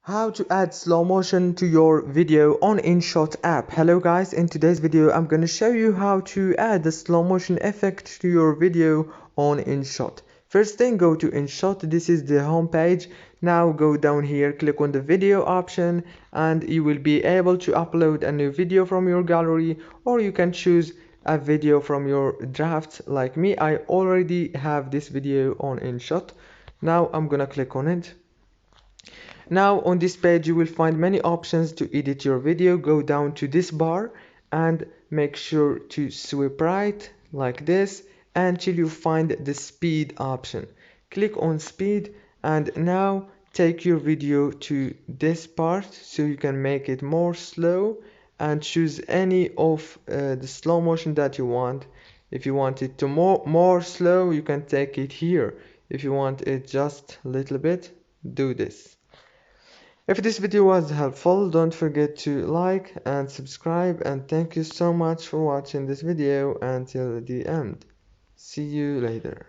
How to add slow motion to your video on InShot app. Hello guys, in today's video I'm going to show you how to add the slow motion effect to your video on InShot. First thing, go to InShot. This is the home page. Now go down here, click on the video option, and you will be able to upload a new video from your gallery, or you can choose a video from your drafts. Like me, I already have this video on InShot. Now I'm gonna click on it. Now on this page you will find many options to edit your video. Go down to this bar and make sure to swipe right like this until you find the speed option. Click on speed and now take your video to this part so you can make it more slow, and choose any of the slow motion that you want. If you want it to more slow, you can take it here. If you want it just a little bit, do this. If this video was helpful, don't forget to like and subscribe, and thank you so much for watching this video until the end. See you later.